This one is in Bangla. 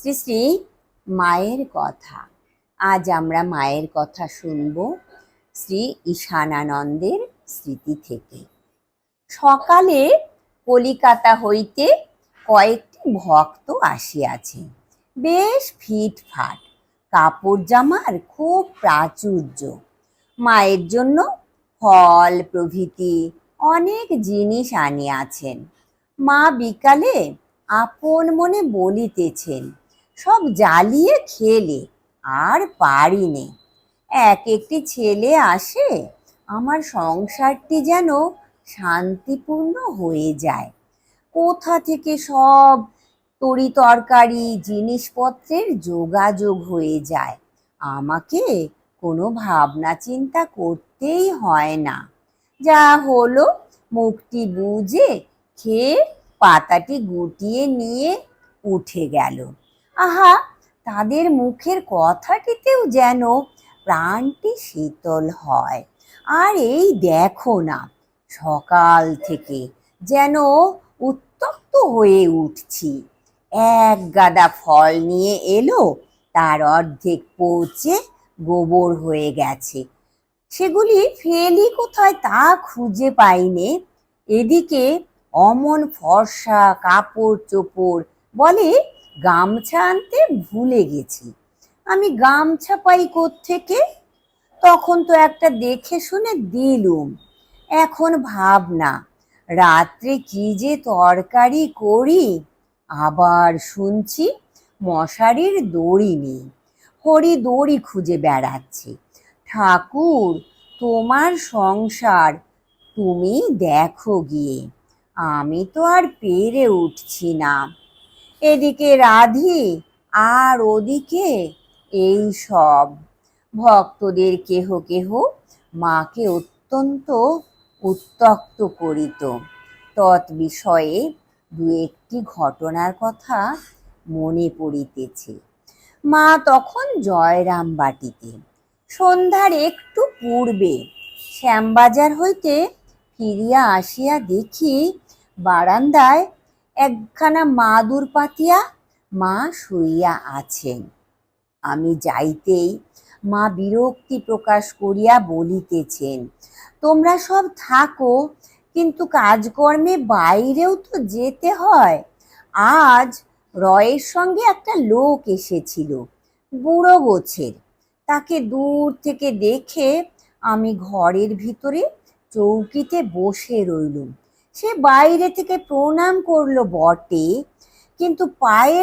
শ্রী শ্রী মায়ের কথা। আজ আমরা মায়ের কথা শুনব শ্রী ঈশানানন্দের স্মৃতি থেকে। সকালে কলিকাতা হইতে কয়েকটি ভক্ত আসিয়াছে। বেশ ফিটফাট, কাপড় জামার খুব প্রাচুর্য। মায়ের জন্য ফল প্রভৃতি অনেক জিনিস আনিয়াছেন। মা বিকালে আপন মনে বলিতেছেন, সব জ্বালিয়ে খেলে আর পারিনে। এক একটি ছেলে আসে, আমার সংসারটি যেন শান্তিপূর্ণ হয়ে যায়। কোথা থেকে সব তরি তরকারি জিনিসপত্রের যোগাযোগ হয়ে যায়, আমাকে কোনো ভাবনা চিন্তা করতেই হয় না। যা হলো মুখটি বুজে খেয়ে পাতাটি গুটিয়ে নিয়ে উঠে গেল। আহা, তাদের মুখের কথাটিতেও যেন প্রাণটি শীতল হয়। আর এই দেখো না, সকাল থেকে যেন উত্তপ্ত হয়ে উঠছি। এক গাদা ফল নিয়ে এলো, তার অর্ধেক পচে গোবর হয়ে গেছে। সেগুলি ফেলি কোথায় তা খুঁজে পাইনে। এদিকে অমন ফর্সা কাপড় চোপড়, বলে গামছা আনতে ভুলে গেছি। আমি গামছা পাই কোত্থেকে? তখন তো একটা দেখে শুনে দিলুম। এখন ভাবনা, রাত্রে কি যে তরকারি করি। আবার শুনছি মশারির দড়ি নেই, হরি দড়ি খুঁজে বেড়াচ্ছে। ঠাকুর, তোমার সংসার তুমি দেখো গিয়ে, আমি তো আর পেরে উঠছি না। এদিকে রাধি আর ওদিকে এই সব। ভক্তদের কেহ কেহ মাকে অত্যন্ত উত্ত্যক্ত করিত। তৎ বিষয়ে দু একটি ঘটনার কথা মনে পড়িতেছে। মা তখন জয়রাম বাটিতে। সন্ধ্যার একটু পূর্বে শ্যামবাজার হইতে ফিরিয়া আসিয়া দেখি বারান্দায় একখানা মাদুর পাতিয়া মা শুইয়া আছেন। আমি যাইতেই মা বিরক্তি প্রকাশ করিয়া বলিতেছেন, তোমরা সব থাকো, কিন্তু কাজকর্মে বাইরেও তো যেতে হয়। আজ রয়ের সঙ্গে একটা লোক এসেছিল, বুড়ো গোছের। তাকে দূর থেকে দেখে আমি ঘরের ভিতরে চৌকিতে বসে রইলুম। সে বাইরে থেকে প্রণাম করলো বটে, কিন্তু পায়ে